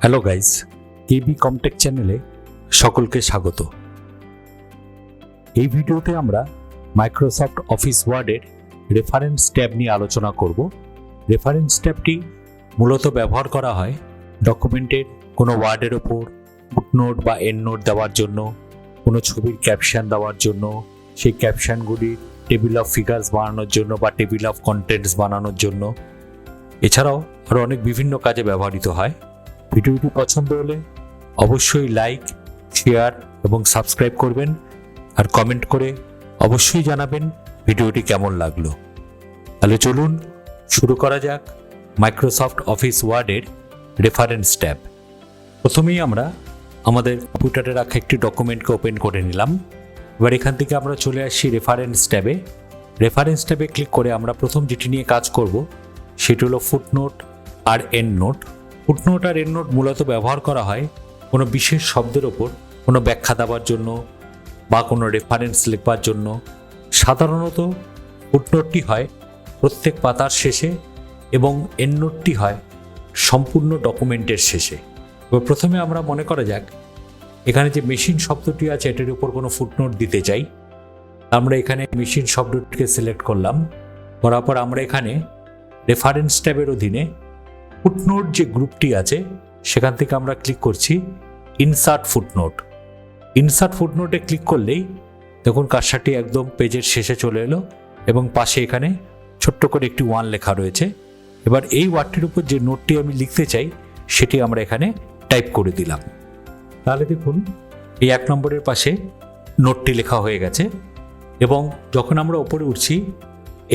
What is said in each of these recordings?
Hello guys, কেবি কমটেক চ্যানেলে সকলকে স্বাগত। এই ভিডিওতে আমরা মাইক্রোসফট অফিস ওয়ার্ডের রেফারেন্স ট্যাব নিয়ে আলোচনা করব। রেফারেন্স ট্যাবটি মূলত ব্যবহার করা হয় ডকুমেন্টের কোনো ওয়ার্ডের ওপর ফুটনোট বা এন্ডনোট দেওয়ার জন্য, কোনো ছবির ক্যাপশন দেওয়ার জন্য, সেই ক্যাপশনগুলি টেবিল অফ ফিগার্স বানানোর জন্য বা টেবিল অফ কন্টেন্টস বানানোর জন্য। এছাড়াও আরও অনেক বিভিন্ন কাজে ব্যবহৃত হয়। ভিডিওটি পছন্দ হলে অবশ্যই লাইক, শেয়ার এবং সাবস্ক্রাইব করবেন, আর কমেন্ট করে অবশ্যই জানাবেন ভিডিওটি কেমন লাগলো। তাহলে চলুন শুরু করা যাক মাইক্রোসফট অফিস ওয়ার্ডের রেফারেন্স ট্যাব। প্রথমেই আমরা আমাদের কম্পিউটারে রাখা একটি ডকুমেন্টকে ওপেন করে নিলাম। এবার এখান থেকে আমরা চলে আসছি রেফারেন্স ট্যাবে। রেফারেন্স ট্যাবে ক্লিক করে আমরা প্রথম যেটি নিয়ে কাজ করব সেটি হলো ফুটনোট আর এন্ডনোট। ফুটনোট আর এন্ডনোট মূলত ব্যবহার করা হয় কোনো বিশেষ শব্দের ওপর কোনো ব্যাখ্যা দেওয়ার জন্য বা কোনো রেফারেন্স লিখবার জন্য। সাধারণত ফুটনোটটি হয় প্রত্যেক পাতার শেষে এবং এন্ডনোটটি হয় সম্পূর্ণ ডকুমেন্টের শেষে। এবার প্রথমে আমরা মনে করা যাক এখানে যে মেশিন শব্দটি আছে এটার উপর কোনো ফুটনোট দিতে চাই। আমরা এখানে মেশিন শব্দটিকে সিলেক্ট করলাম, করার পর আমরা এখানে রেফারেন্স ট্যাবের অধীনে ফুটনোট যে গ্রুপটি আছে সেখান থেকে আমরা ক্লিক করছি ইনসার্ট ফুটনোট। ইনসার্ট ফুটনোটে ক্লিক করলেই দেখুন কার্সারটি একদম পেজের শেষে চলে এলো এবং পাশে এখানে ছোট্ট করে একটি ওয়ান লেখা রয়েছে। এবার এই ওয়ার্ডটির উপর যে নোটটি আমি লিখতে চাই সেটি আমরা এখানে টাইপ করে দিলাম। তাহলে দেখুন এই 1 নম্বরের পাশে নোটটি লেখা হয়ে গেছে। এবং যখন আমরা ওপরে উঠছি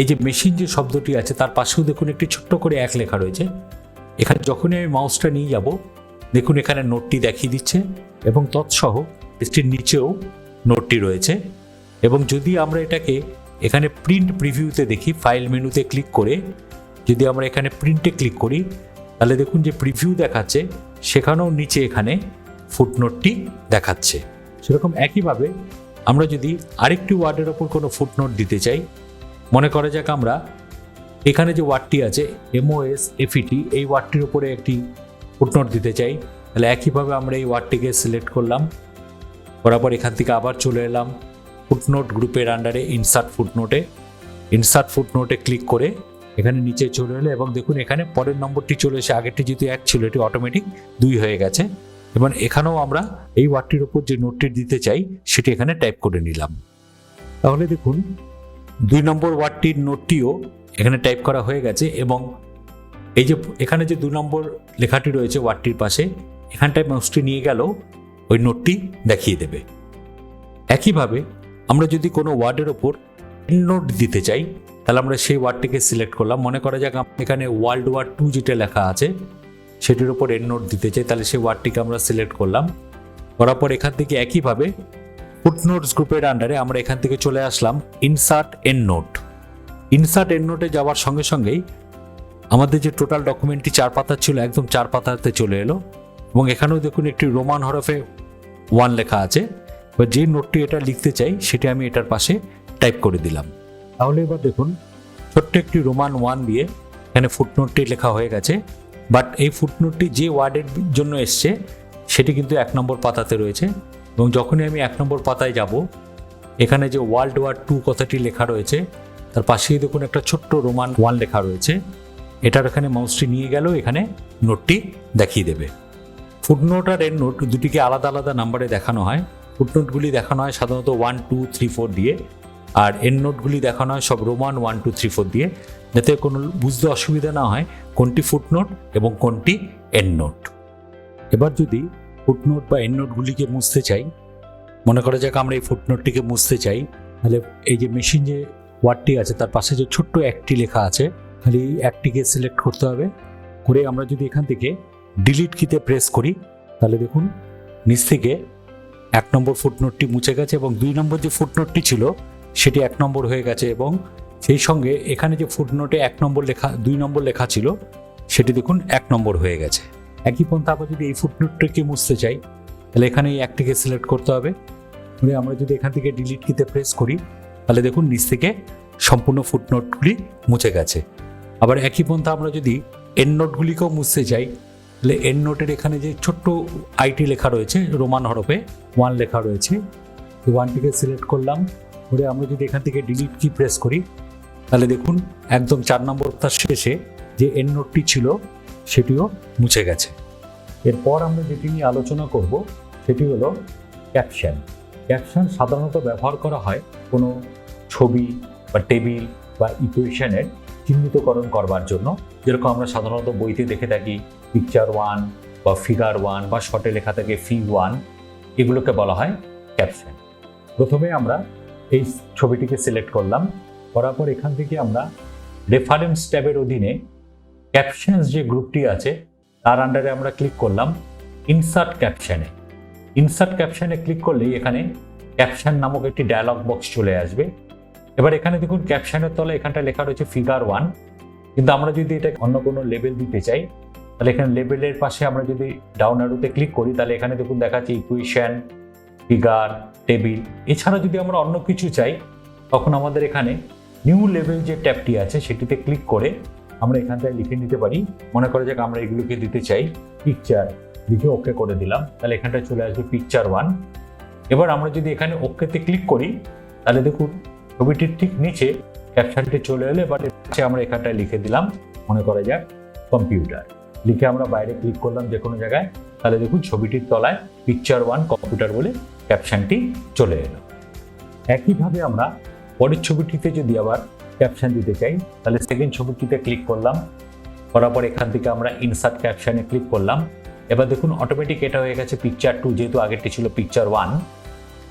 এই যে মেশিন যে শব্দটি আছে তার পাশেও দেখুন একটি ছোট্ট করে 1 লেখা রয়েছে। এখানে যখনই আমি মাউসটা নিয়ে যাব দেখুন এখানে নোটটি দেখিয়ে দিচ্ছে এবং তৎসহ পেজটির নিচেও নোটটি রয়েছে। এবং যদি আমরা এটাকে এখানে প্রিন্ট প্রিভিউতে দেখি, ফাইল মেনুতে ক্লিক করে যদি আমরা এখানে প্রিন্টে ক্লিক করি তাহলে দেখুন যে প্রিভিউ দেখাচ্ছে সেখানেও নিচে এখানে ফুটনোটটি দেখাচ্ছে। সেরকম একইভাবে আমরা যদি আরেকটি ওয়ার্ডের ওপর কোনো ফুটনোট দিতে চাই, মনে করা যাক আমরা এখানে যে ওয়ার্ডটি আছে MOSFET এই ওয়ার্ডটির উপরে একটি ফুটনোট দিতে চাই, তাহলে একইভাবে আমরা এই ওয়ার্ডটিকে সিলেক্ট করলাম, করার পর এখান থেকে আবার চলে এলাম ফুটনোট গ্রুপের আন্ডারে ইনসার্ট ফুটনোটে। ইনসার্ট ফুটনোটে ক্লিক করে এখানে নিচে চলে এলো এবং দেখুন এখানে পরের নম্বরটি চলে এসে আগেরটি যেহেতু 1 ছিল এটি অটোমেটিক 2 হয়ে গেছে। এবং এখানেও আমরা এই ওয়ার্ডটির উপর যে নোটটি দিতে চাই সেটি এখানে টাইপ করে নিলাম। তাহলে দেখুন 2 নম্বর ওয়ার্ডটির নোটটিও এখানে টাইপ করা হয়ে গেছে এবং এই যে এখানে যে 2 নম্বর লেখাটি রয়েছে ওয়ার্ডটির পাশে এখানটায় মাউসটি নিয়ে গেল ওই নোটটি দেখিয়ে দেবে। একইভাবে আমরা যদি কোনো ওয়ার্ডের ওপর এন্ডনোট দিতে চাই তাহলে আমরা সেই ওয়ার্ডটিকে সিলেক্ট করলাম। মনে করা যাক এখানে ওয়ার্ল্ড ওয়ার 2 যেটা লেখা আছে সেটির উপর এন্ডনোট দিতে চাই, তাহলে সেই ওয়ার্ডটিকে আমরা সিলেক্ট করলাম, করার পর এখান থেকে একইভাবে ফুটনোটস গ্রুপের আন্ডারে আমরা এখান থেকে চলে আসলাম ইনসার্ট এন্ডনোট। ইনসার্ট এন্ডনোটে যাওয়ার সঙ্গে সঙ্গেই আমাদের যে টোটাল ডকুমেন্টটি 4 পাতার ছিল একদম 4 পাতাতে চলে এলো এবং এখানেও দেখুন একটি রোমান হরফে 1 লেখা আছে। এবার যে নোটটি এটা লিখতে চাই সেটি আমি এটার পাশে টাইপ করে দিলাম। তাহলে এবার দেখুন ছোট্ট একটি রোমান 1 দিয়ে এখানে ফুটনোটটি লেখা হয়ে গেছে, বাট এই ফুটনোটটি যে ওয়ার্ডের জন্য এসছে সেটি কিন্তু 1 নম্বর পাতাতে রয়েছে। এবং যখনই আমি 1 নম্বর পাতায় যাব এখানে যে ওয়ার্ল্ড ওয়ার 2 কথাটি লেখা রয়েছে তার পাশেই দেখুন একটা ছোট্ট রোমান 1 লেখা রয়েছে। এটার এখানে মাউসটি নিয়ে গেল এখানে নোটটি দেখিয়ে দেবে। ফুটনোট আর এন্ডনোট দুটিকে আলাদা আলাদা নাম্বারে দেখানো হয়। ফুটনোটগুলি দেখানো হয় সাধারণত 1 2 3 4 দিয়ে, আর এন্ডনোটগুলি দেখানো হয় সব রোমান 1 2 3 4 দিয়ে, যাতে কোনো বুঝতে অসুবিধা না হয় কোনটি ফুটনোট এবং কোনটি এন্ডনোট। এবার যদি ফুটনোট বা এন্ডনোটগুলিকে মুছতে চাই, মনে করা যাক আমরা এই ফুটনোটটিকে মুছতে চাই, তাহলে এই যে মেশিন যে ওয়ার্ডটি আছে তার পাশে যে ছোট্ট একটি লেখা আছে খালি একটিকে সিলেক্ট করতে হবে। করে আমরা যদি এখান থেকে ডিলিট কিতে প্রেস করি তাহলে দেখুন নিচ থেকে 1 নম্বর ফুটনোটটি মুছে গেছে এবং 2 নম্বর যে ফুটনোটটি ছিল সেটি 1 নম্বর হয়ে গেছে এবং সেই সঙ্গে এখানে যে ফুটনোটে 1 নম্বর লেখা 2 নম্বর লেখা ছিল সেটি দেখুন 1 নম্বর হয়ে গেছে। একই পন্থা আবার যদি এই ফুটনোটটিকে মুছতে চাই তাহলে এখানে এই একটিকে সিলেক্ট করতে হবে। আমরা যদি এখান থেকে ডিলিট কিতে প্রেস করি তাহলে দেখুন নিচ থেকে সম্পূর্ণ ফুটনোটগুলি মুছে গেছে। আবার একই পন্থা আমরা যদি এন্ডনোটগুলিকেও মুছতে চাই তাহলে এন্ড নোটের এখানে যে ছোট্ট আইটি লেখা রয়েছে রোমান হরফে 1 লেখা রয়েছে, 1টিকে সিলেক্ট করলাম করে আমরা যদি এখান থেকে ডিলিট কি প্রেস করি তাহলে দেখুন একদম 4 নম্বর তার শেষে যে এন্ড নোটটি ছিল সেটিও মুছে গেছে। এরপর আমরা যেটি নিয়ে আলোচনা করব সেটি হলো ক্যাপশন। ক্যাপশন সাধারণত ব্যবহার করা হয় কোনো ছবি বা টেবিল বা ইকুয়েশনের চিহ্নিতকরণ করবার জন্য, যেরকম আমরা সাধারণত বইতে দেখে থাকি পিকচার 1 বা ফিগার 1 বা শর্টে লেখা থাকে ফিগ 1, এগুলোকে বলা হয় ক্যাপশন। প্রথমে আমরা এই ছবিটিকে সিলেক্ট করলাম, করার পর এখান থেকে আমরা রেফারেন্স ট্যাবের অধীনে ক্যাপশনস যে গ্রুপটি আছে তার আন্ডারে আমরা ক্লিক করলাম ইনসার্ট ক্যাপশনে। ইনসার্ট ক্যাপশনে ক্লিক করলেই এখানে ক্যাপশন নামক একটি ডায়ালগ বক্স চলে আসবে। এবার এখানে দেখুন ক্যাপশনের তলে এখানটা লেখা রয়েছে ফিগার 1, কিন্তু আমরা যদি এটা অন্য কোনো লেবেল দিতে চাই তাহলে এখানে লেবেলের পাশে আমরা যদি ডাউন অ্যারোতে ক্লিক করি তাহলে এখানে দেখুন দেখাচ্ছে ইকুয়েশন, ফিগার, টেবিল। এছাড়া যদি আমরা অন্য কিছু চাই তখন আমাদের এখানে নিউ লেভেল যে ট্যাবটি আছে সেটিতে ক্লিক করে আমরা এখানটায় লিখে নিতে পারি। মনে করা যাক আমরা এগুলোকে দিতে চাই পিকচার, লিখে ওকে করে দিলাম, তাহলে এখানটায় চলে আসবে পিকচার 1। এবার আমরা যদি এখানে ওকেতে ক্লিক করি তাহলে দেখুন ছবিটির ঠিক নিচে ক্যাপশনটি চলে এলে, এবার আমরা এখানটায় লিখে দিলাম মনে করা যাক কম্পিউটার, লিখে আমরা বাইরে ক্লিক করলাম যে কোনো জায়গায়, তাহলে দেখুন ছবিটির তলায় পিকচার 1 কম্পিউটার বলে ক্যাপশনটি চলে এলো। একইভাবে আমরা পরের ছবিটিতে যদি আবার ক্যাপশন দিতে চাই তাহলে সেকেন্ড ছবিটিতে ক্লিক করলাম, করার পর এখান থেকে আমরা ইনসার্ট ক্যাপশনে ক্লিক করলাম। এবার দেখুন অটোমেটিক এটা হয়ে গেছে পিকচার 2, যেহেতু আগেরটি ছিল পিকচার 1।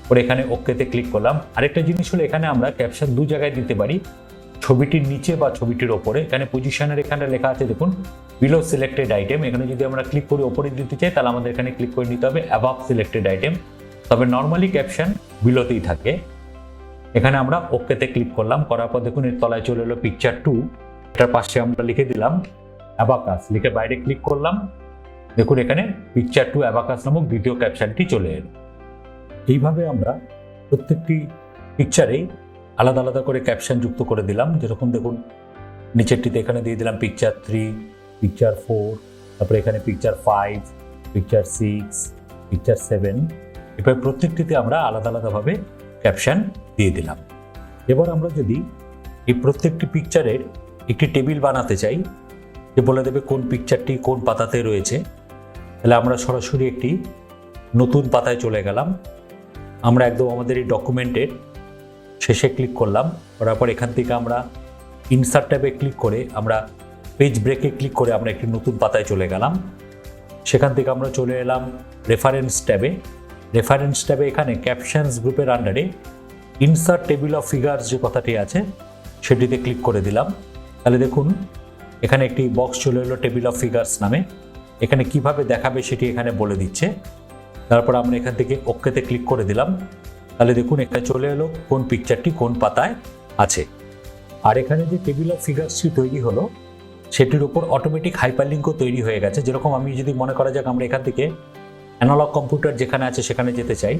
পরে এখানে ওকেতে ক্লিক করলাম। আরেকটা জিনিস হলো এখানে আমরা ক্যাপশন 2 জায়গায় দিতে পারি, ছবিটির নিচে বা ছবিটির ওপরে। এখানে পজিশনের এখানে লেখা আছে দেখুন বিলো সিলেক্টেড আইটেম, এখানে যদি আমরা ক্লিক করি ওপরে দিতে চাই তাহলে আমাদের এখানে ক্লিক করে নিতে হবে অ্যাবাভ সিলেক্টেড আইটেম, তবে নর্মালি ক্যাপশন বিলোতেই থাকে। এখানে আমরা ওকেতে ক্লিক করলাম, করার পর দেখুন এর তলায় চলে এলো পিকচার 2, এটার পাশে আমরা লিখে দিলাম অ্যাবাকাস, লিখে বাইরে ক্লিক করলাম, দেখুন এখানে পিকচার 2 অ্যাবাকাস নামক দ্বিতীয় ক্যাপশনটি চলে এলো। এইভাবে আমরা প্রত্যেকটি পিকচারেই আলাদা আলাদা করে ক্যাপশন যুক্ত করে দিলাম। যেরকম দেখুন নিচেরটিতে এখানে দিয়ে দিলাম পিকচার 3, পিকচার 4, তারপরে এখানে পিকচার 5, পিকচার 6, পিকচার 7, এবার প্রত্যেকটিতে আমরা আলাদা আলাদাভাবে ক্যাপশন দিয়ে দিলাম। এবার আমরা যদি এই প্রত্যেকটি পিকচারের একটি টেবিল বানাতে চাই, যে বলে দেবে কোন পিকচারটি কোন পাতাতে রয়েছে, তাহলে আমরা সরাসরি একটি নতুন পাতায় চলে গেলাম। আমরা একদম আমাদের এই ডকুমেন্টের শেষে ক্লিক করলাম, করার পর এখান থেকে আমরা ইনসার্ট ট্যাবে ক্লিক করে আমরা পেজ ব্রেকে ক্লিক করে আমরা একটি নতুন পাতায় চলে গেলাম। সেখান থেকে আমরা চলে এলাম রেফারেন্স ট্যাবে। রেফারেন্স ট্যাবে এখানে ক্যাপশনস গ্রুপের আন্ডারে ইনসার্ট টেবিল অফ ফিগার্স যে কথাটি আছে সেটিতে ক্লিক করে দিলাম। তাহলে দেখুন এখানে একটি বক্স চলে এলো টেবিল অফ ফিগার্স নামে, এখানে কিভাবে দেখাবে সেটি এখানে বলে দিচ্ছে। তারপর আমরা এখান থেকে ওকেতে ক্লিক করে দিলাম, তাহলে দেখুন এখানে চলে এলো কোন পিকচারটি কোন পাতায় আছে। আর এখানে যে টেবিল অফ ফিগার্সটি তৈরি হলো সেটির উপর অটোমেটিক হাইপারলিঙ্কও তৈরি হয়ে গেছে। যেরকম আমি যদি মনে করা যাক আমরা এখান থেকে অ্যানালগ কম্পিউটার যেখানে আছে সেখানে যেতে চাই,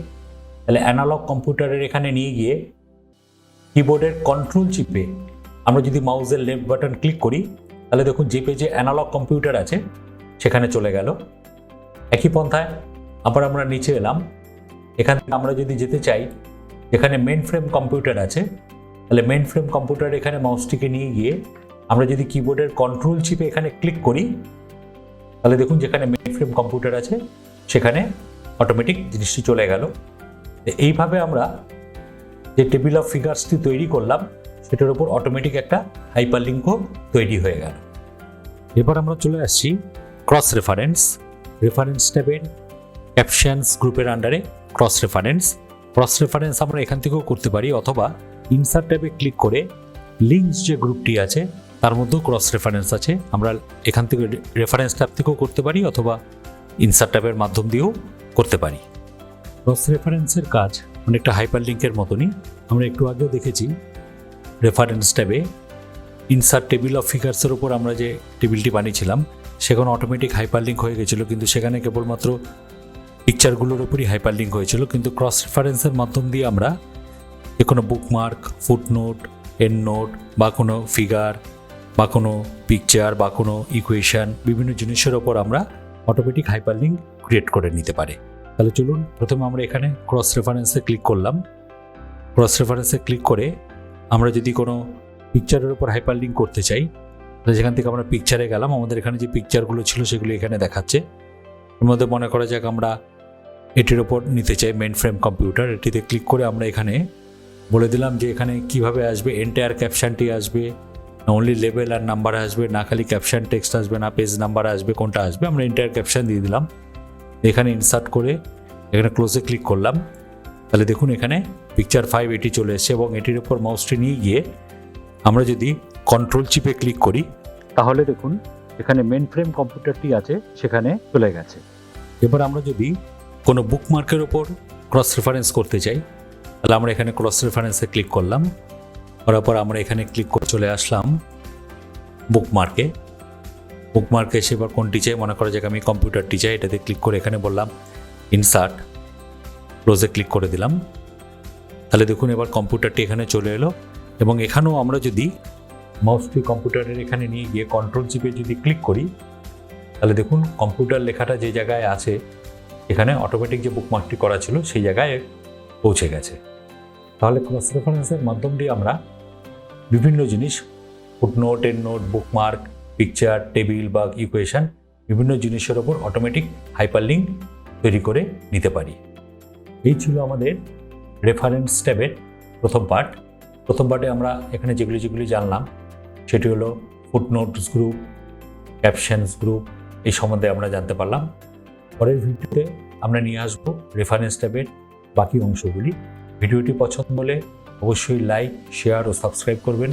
তাহলে অ্যানালগ কম্পিউটারের এখানে নিয়ে গিয়ে কিবোর্ডের কন্ট্রোল চিপে আমরা যদি মাউসের লেফট বাটন ক্লিক করি তাহলে দেখুন যে পেজে অ্যানালগ কম্পিউটার আছে সেখানে চলে গেল। একই পন্থায় আবার আমরা নিচে এলাম, এখানে আমরা যদি যেতে চাই যেখানে মেইন ফ্রেম কম্পিউটার আছে, তাহলে মেইন ফ্রেম কম্পিউটার এখানে মাউসটিকে নিয়ে গিয়ে আমরা যদি কিবোর্ডের কন্ট্রোল চিপে এখানে ক্লিক করি তাহলে দেখুন যেখানে মেইন ফ্রেম কম্পিউটার আছে সেখানে অটোমেটিক জিনিসটি চলে গেল। এইভাবে আমরা যে টেবিল অফ ফিগার্সটি তৈরি করলাম সেটার উপর অটোমেটিক একটা হাইপারলিঙ্কও তৈরি হয়ে গেল। এবার আমরা চলে আসছি ক্রস রেফারেন্স। রেফারেন্স ট্যাবের ক্যাপশনস গ্রুপের আন্ডারে ক্রস রেফারেন্স। ক্রস রেফারেন্স আমরা এখান থেকেও করতে পারি, অথবা ইনসার্ট ট্যাবে ক্লিক করে লিঙ্কস যে গ্রুপটি আছে তার মধ্যেও ক্রস রেফারেন্স আছে, আমরা এখান থেকে রেফারেন্স ট্যাব থেকেও করতে পারি অথবা ইনসার্ট ট্যাবের মাধ্যম দিয়েও করতে পারি। ক্রস রেফারেন্সের কাজ অনেকটা হাইপারলিঙ্কের মতনই। আমরা একটু আগেও দেখেছি রেফারেন্স ট্যাবে ইনসার্ট টেবিল অফ ফিগার্সের উপর আমরা যে টেবিলটি বানিয়েছিলাম সেখানে অটোমেটিক হাইপারলিঙ্ক হয়ে গেছিলো, কিন্তু সেখানে কেবলমাত্র পিকচারগুলোর উপরই হাইপারলিঙ্ক হয়েছিল। কিন্তু ক্রস রেফারেন্সের মাধ্যম দিয়ে আমরা যে কোনো বুকমার্ক, ফুটনোট, এন্ড নোট বা কোনো ফিগার বা কোনো পিকচার বা কোনো ইকুয়েশন বিভিন্ন জিনিসের ওপর আমরা অটোমেটিক হাইপারলিঙ্ক ক্রিয়েট করে নিতে পারে। তাহলে চলুন প্রথমে আমরা এখানে ক্রস রেফারেন্সে ক্লিক করলাম। ক্রস রেফারেন্সে ক্লিক করে আমরা যদি কোনো পিকচারের উপর হাইপারলিঙ্ক করতে চাই, তাহলে যেখান থেকে আমরা পিকচারে গেলাম, আমাদের এখানে যে পিকচারগুলো ছিল সেগুলো এখানে দেখাচ্ছে। এর মধ্যে মনে করা যাক আমরা এটির ওপর নিতে চাই মেইন ফ্রেম কম্পিউটার। এটিতে ক্লিক করে আমরা এখানে বলে দিলাম যে এখানে কিভাবে আসবে, এন্টায়ার ক্যাপশনটি আসবে না অনলি লেবেল আর নাম্বার আসবে, না খালি ক্যাপশন টেক্সট আসবে, না পেজ নাম্বার আসবে, কোনটা আসবে। আমরা এন্টায়ার ক্যাপশন দিয়ে দিলাম। এখানে ইনসার্ট করে এখানে ক্লোজে ক্লিক করলাম। তাহলে দেখুন এখানে পিকচার 5 এটি চলে এসেছে এবং এটির উপর মাউসটি নিয়ে গিয়ে আমরা যদি কন্ট্রোল চিপে ক্লিক করি, তাহলে দেখুন এখানে মেইন ফ্রেম কম্পিউটারটি আছে সেখানে চলে গেছে। এবার আমরা যদি কোনো বুকমার্কের ওপর ক্রস রেফারেন্স করতে চাই, তাহলে আমরা এখানে ক্রস রেফারেন্সে ক্লিক করলাম। করার পর আমরা এখানে ক্লিক করে চলে আসলাম বুকমার্কে। বুকমার্কে এসে এবার কোনটি চাই, মনে করা যাক আমি কম্পিউটারটি চাই, এটাতে ক্লিক করে এখানে বললাম ইনসার্ট, ক্লোজে ক্লিক করে দিলাম। তাহলে দেখুন এবার কম্পিউটারটি এখানে চলে এলো এবং এখানেও আমরা যদি মাউসটি কম্পিউটারের এখানে নিয়ে গিয়ে কন্ট্রোল চিপে যদি ক্লিক করি, তাহলে দেখুন কম্পিউটার লেখাটা যে জায়গায় আছে এখানে অটোমেটিক যে বুকমার্কটি করা ছিল সেই জায়গায় পৌঁছে গেছে। তাহলে ক্রস রেফারেন্সের মাধ্যম দিয়ে আমরা বিভিন্ন জিনিস, footnote, endnote, bookmark, picture, table বা ইকুয়েশন, বিভিন্ন জিনিসের ওপর অটোমেটিক হাইপারলিঙ্ক তৈরি করে নিতে পারি। এই ছিল আমাদের রেফারেন্স ট্যাবের প্রথম পার্ট। প্রথম পার্টে আমরা এখানে যেগুলি জানলাম সেটি হলো ফুটনোটস গ্রুপ, ক্যাপশনস গ্রুপ, এই সম্বন্ধে আমরা জানতে পারলাম। পরের ভিডিওতে আমরা নিয়ে আসবো রেফারেন্স ট্যাবের বাকি অংশগুলি। ভিডিওটি পছন্দ হলে অবশ্যই লাইক, শেয়ার ও সাবস্ক্রাইব করবেন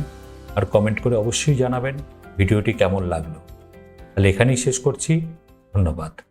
আর কমেন্ট করে অবশ্যই জানাবেন ভিডিওটি কেমন লাগলো। তাহলে এখানেই শেষ করছি। ধন্যবাদ।